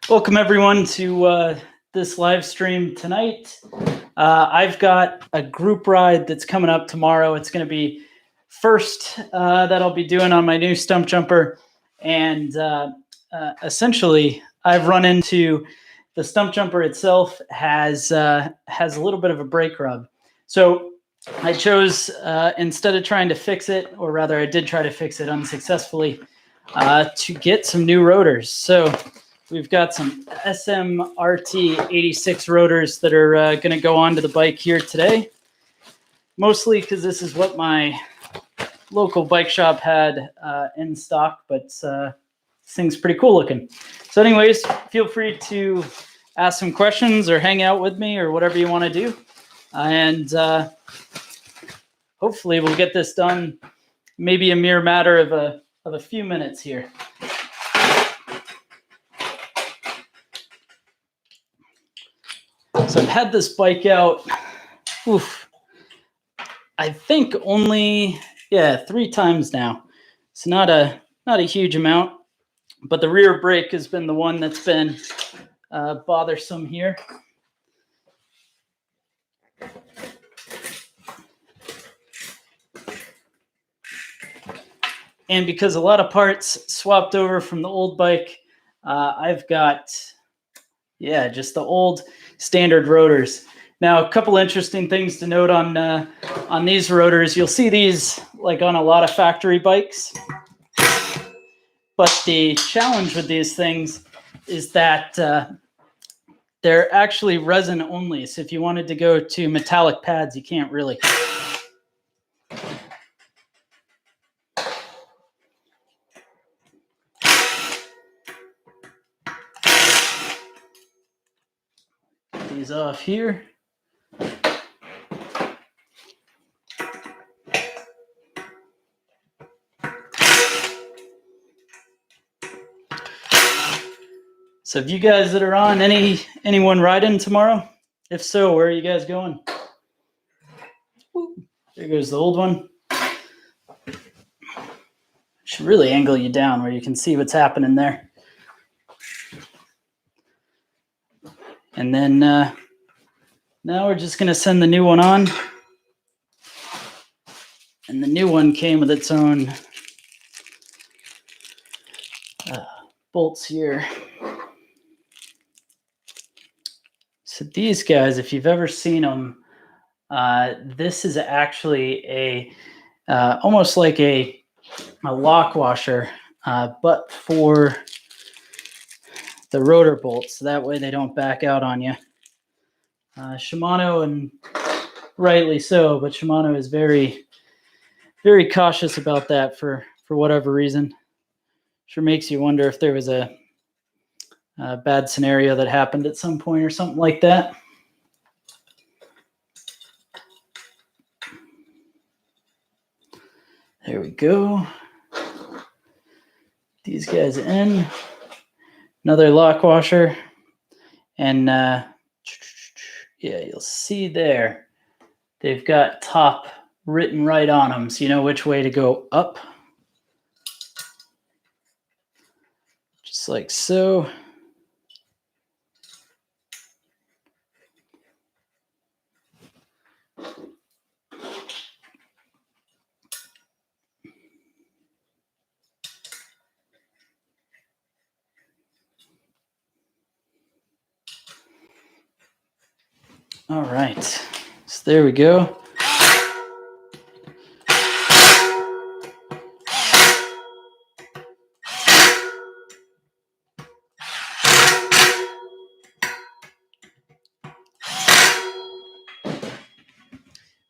Welcome everyone to this live stream tonight. I've got a group ride that's coming up tomorrow. It's going to be first that I'll be doing on my new stump jumper, and essentially I've run into the stump jumper itself has a little bit of a brake rub. So I chose instead of trying to fix it, or rather I did try to fix it unsuccessfully, to get some new rotors. So we've got some SMRT 86 rotors that are going to go onto the bike here today, mostly because this is what my local bike shop had in stock, but this thing's pretty cool looking. So anyways, feel free to ask some questions or hang out with me or whatever you want to do. And hopefully we'll get this done maybe a mere matter of a few minutes here. So I've had this bike out, I think only 3 times now. It's not a huge amount, but the rear brake has been the one that's been bothersome here. And because a lot of parts swapped over from the old bike, I've got just the old standard rotors. Now, a couple interesting things to note on these rotors. You'll see these like on a lot of factory bikes, but the challenge with these things is that they're actually resin only. So if you wanted to go to metallic pads, you can't really. Get these off here. So if you guys that are on, anyone riding tomorrow? If so, where are you guys going? There goes the old one. Should really angle you down where you can see what's happening there. And then now we're just going to send the new one on. And the new one came with its own bolts here. So these guys, if you've ever seen them, this is actually a almost like a lock washer, but for the rotor bolts. So that way they don't back out on you. Shimano, and rightly so, but Shimano is very, very cautious about that for whatever reason. Sure makes you wonder if there was a bad scenario that happened at some point or something like that. There we go. These guys in. Another lock washer. And you'll see there, they've got top written right on them, so you know which way to go up. Just like so. All right, so there we go.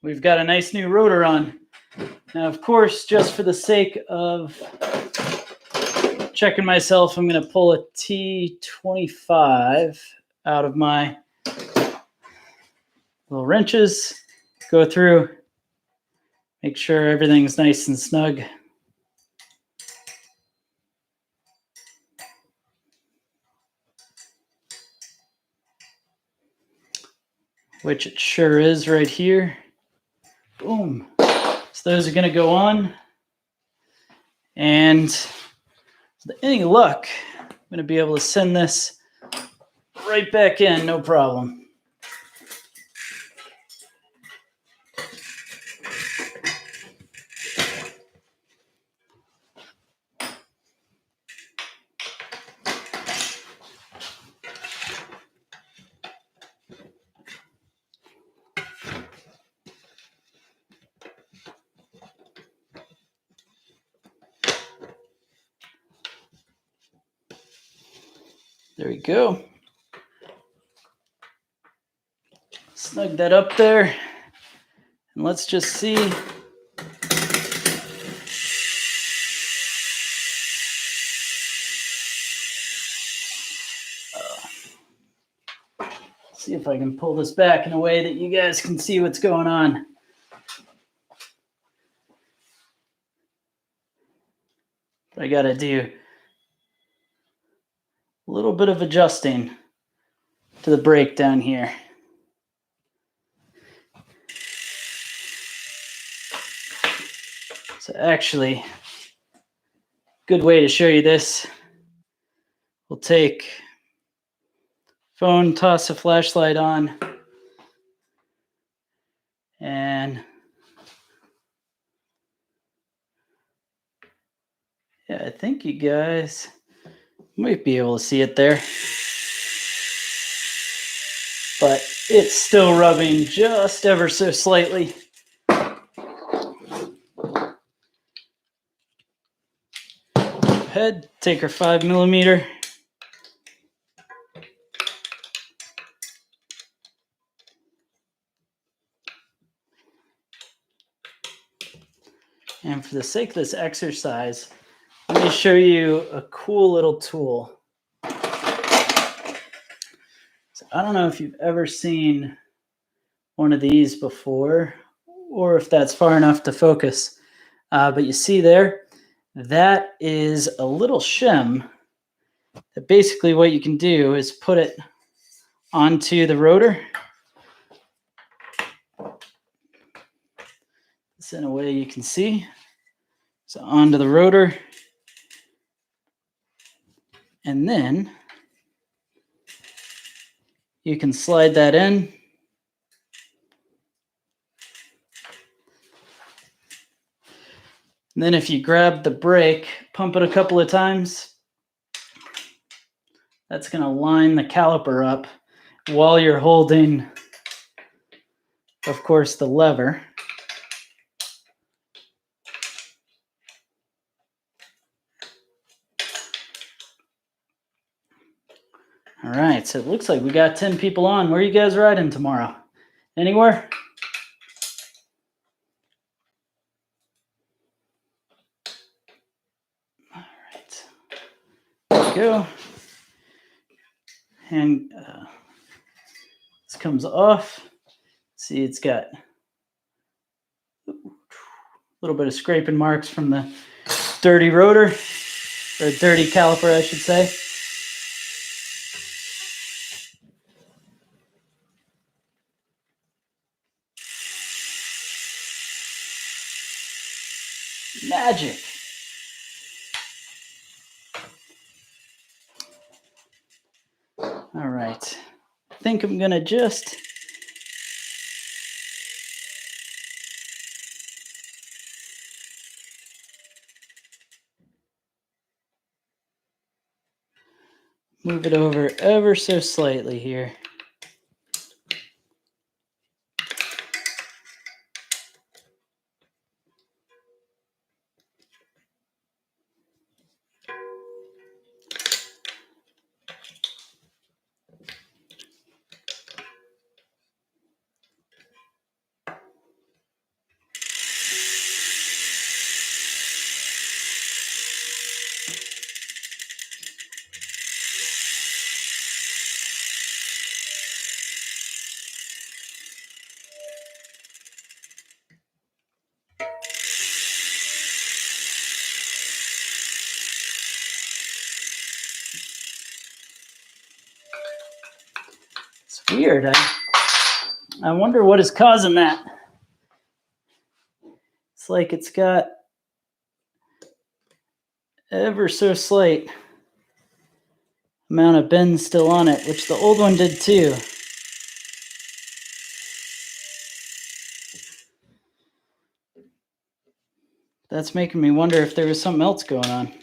We've got a nice new rotor on. Now, of course, just for the sake of checking myself, I'm going to pull a T25 out of my little wrenches, go through, make sure everything's nice and snug. Which it sure is right here. Boom. So those are going to go on. And with any luck, I'm going to be able to send this right back in, no problem. There we go. Snug that up there. And let's just see. See if I can pull this back in a way that you guys can see what's going on. I got to do a little bit of adjusting to the brake down here. So actually, good way to show you this. We'll take phone, toss a flashlight on, and yeah, I think you guys might be able to see it there. But it's still rubbing just ever so slightly. Head, take our 5mm. And for the sake of this exercise, let me show you a cool little tool. So I don't know if you've ever seen one of these before, or if that's far enough to focus. But you see there, that is a little shim that basically what you can do is put it onto the rotor. This in a way you can see. So onto the rotor. And then you can slide that in. And then if you grab the brake, pump it a couple of times, that's going to line the caliper up while you're holding, of course, the lever. All right, so it looks like we got 10 people on. Where are you guys riding tomorrow? Anywhere? All right, there we go. And this comes off. See, it's got a little bit of scraping marks from the dirty rotor, or dirty caliper, I should say. Magic. All right. I think I'm going to just move it over ever so slightly here. It's weird. I wonder what is causing that. It's like it's got ever so slight amount of bend still on it, which the old one did too. That's making me wonder if there was something else going on.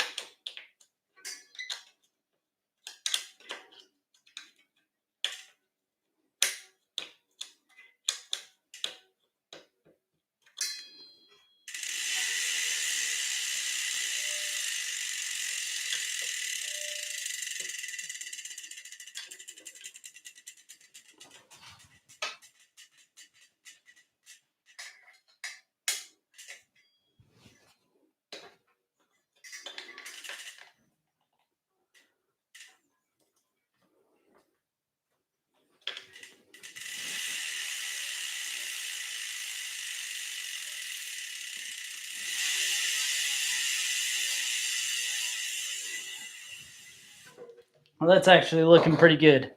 Well, that's actually looking pretty good.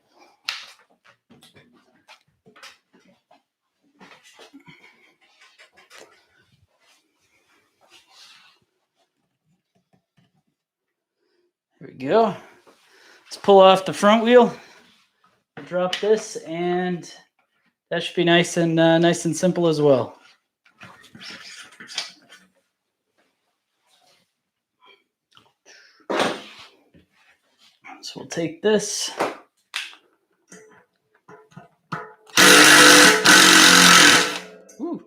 There we go. Let's pull off the front wheel. Drop this, and that should be nice and simple as well. So we'll take this. Ooh,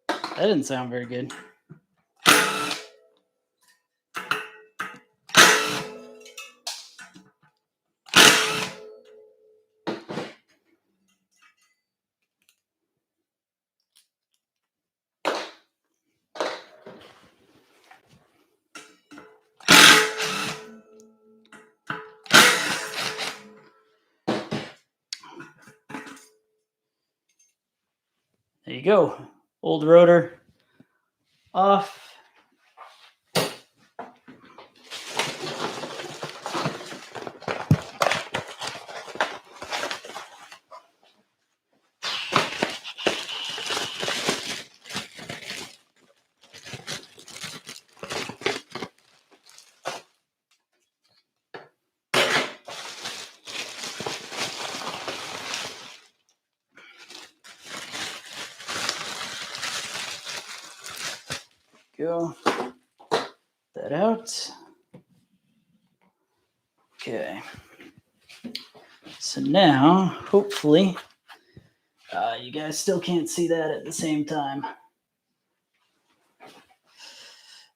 that didn't sound very good. There you go. Old rotor off. Go that out. Okay. So now, hopefully, you guys still can't see that at the same time.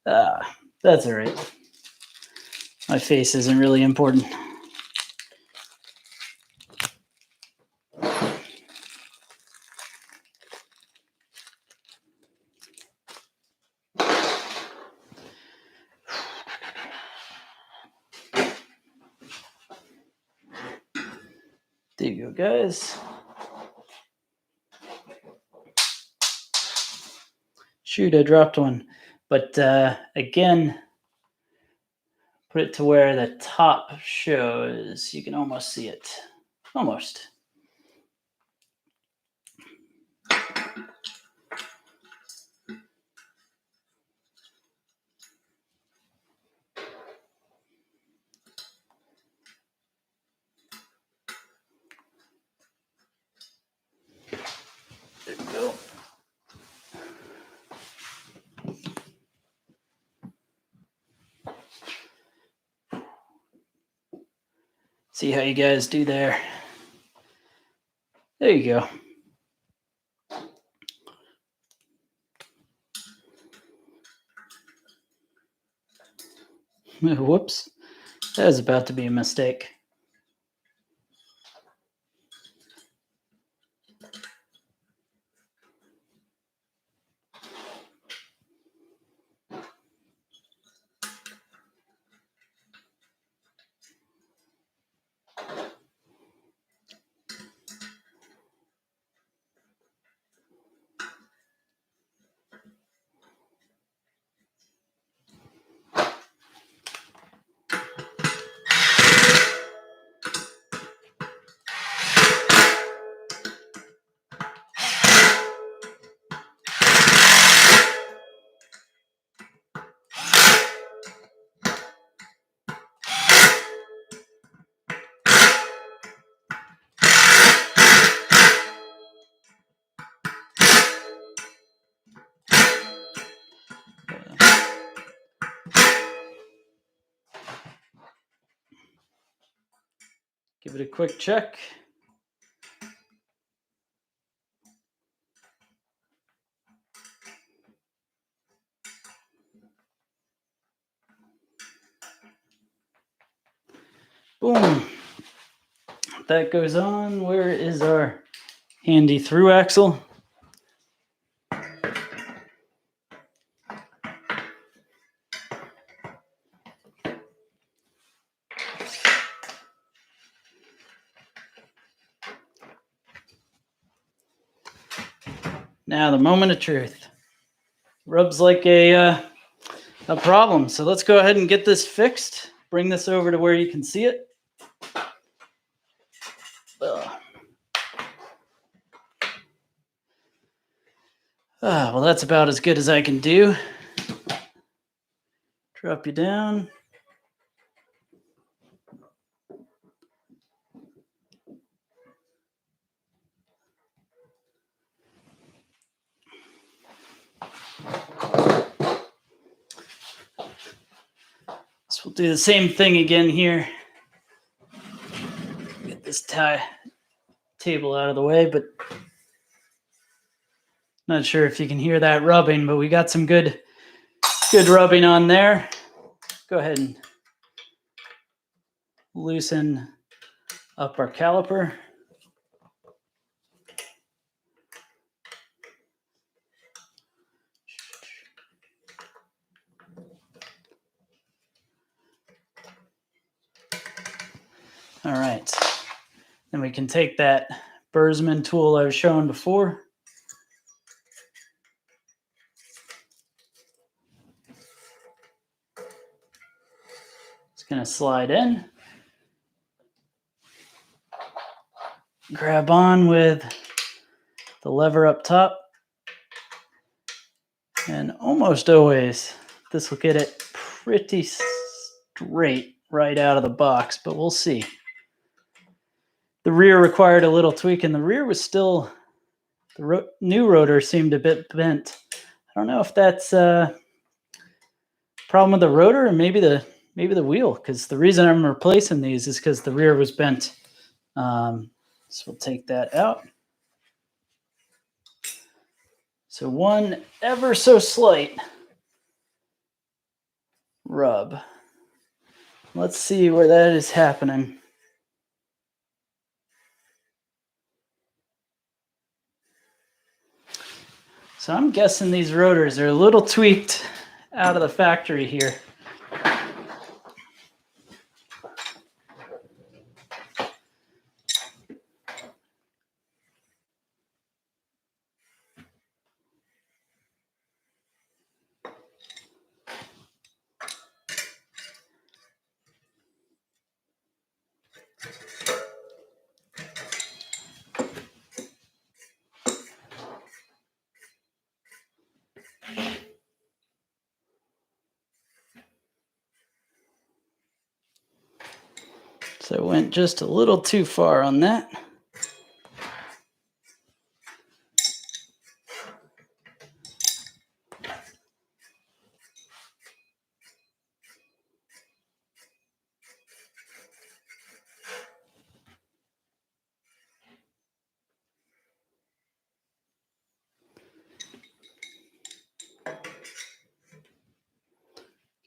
That's all right. My face isn't really important. There you go, guys. Shoot, I dropped one. But again, put it to where the top shows. You can almost see it. Almost. There we go. See how you guys do there. There you go. Whoops. That was about to be a mistake. Give it a quick check. Boom. That goes on. Where is our handy through axle? Now the moment of truth. Rubs like a problem. So let's go ahead and get this fixed. Bring this over to where you can see it. Well, that's about as good as I can do. Drop you down. So we'll do the same thing again here. Get this table out of the way, but not sure if you can hear that rubbing, but we got some good rubbing on there. Go ahead and loosen up our caliper. All right. Then we can take that Bursman tool I was showing before. It's going to slide in. Grab on with the lever up top. And almost always, this will get it pretty straight right out of the box, but we'll see. The rear required a little tweak, and the rear was still, the new rotor seemed a bit bent. I don't know if that's a problem with the rotor or maybe the wheel, because the reason I'm replacing these is because the rear was bent. So we'll take that out. So one ever so slight rub. Let's see where that is happening. So I'm guessing these rotors are a little tweaked out of the factory here. So I went just a little too far on that.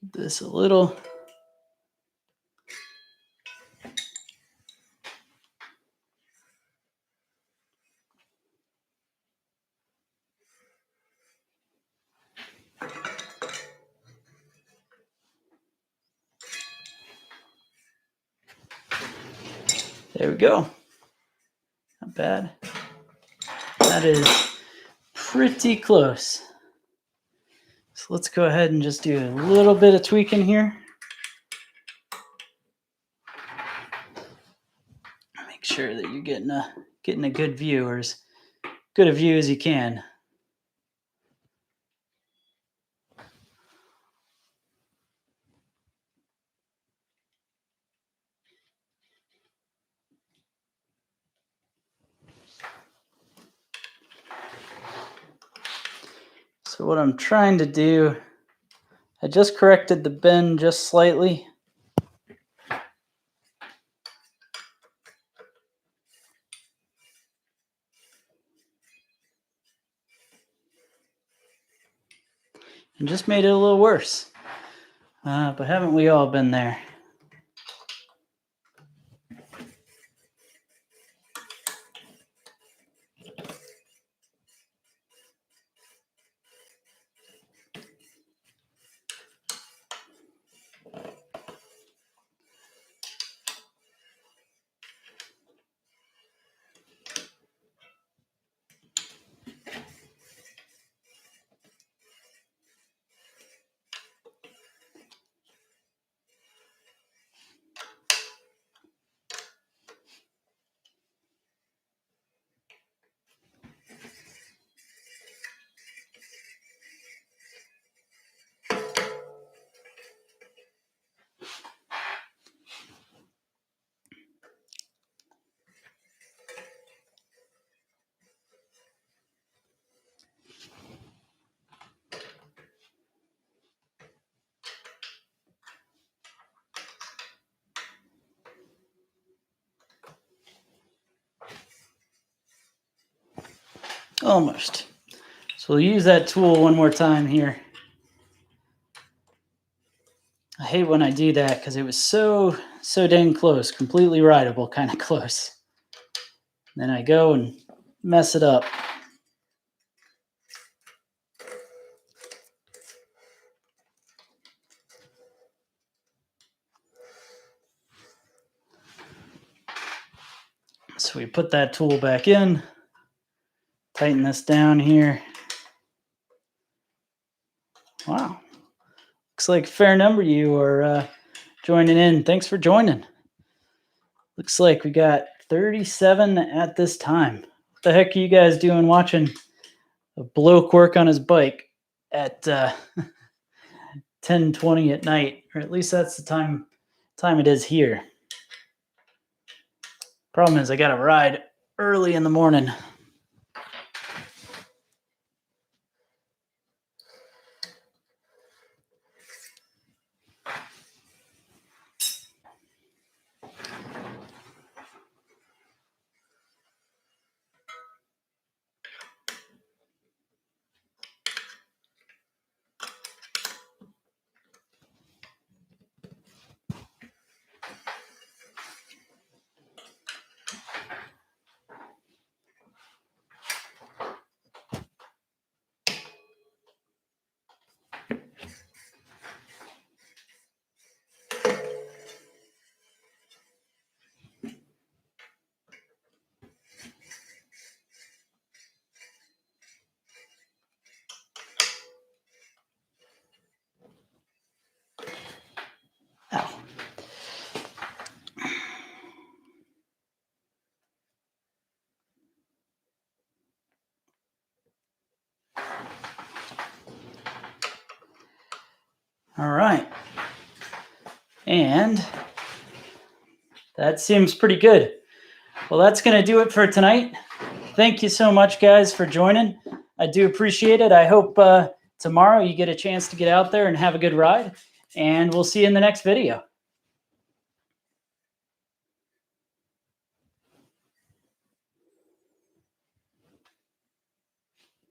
Give this a little. There we go. Not bad. That is pretty close. So let's go ahead and just do a little bit of tweaking here. Make sure that you're getting a good view, or as good a view as you can. So what I'm trying to do, I just corrected the bend just slightly. and just made it a little worse. But haven't we all been there? Almost. So we'll use that tool one more time here. I hate when I do that because it was so dang close, completely rideable, kind of close. Then I go and mess it up. So we put that tool back in, tighten this down here. Wow. Looks like a fair number of you are joining in. Thanks for joining. Looks like we got 37 at this time. What the heck are you guys doing watching a bloke work on his bike at 10:20 at night? Or at least that's the time it is here. Problem is I got to ride early in the morning. Ow. All right. And that seems pretty good. Well, that's going to do it for tonight. Thank you so much, guys, for joining. I do appreciate it. I hope tomorrow you get a chance to get out there and have a good ride. And we'll see you in the next video.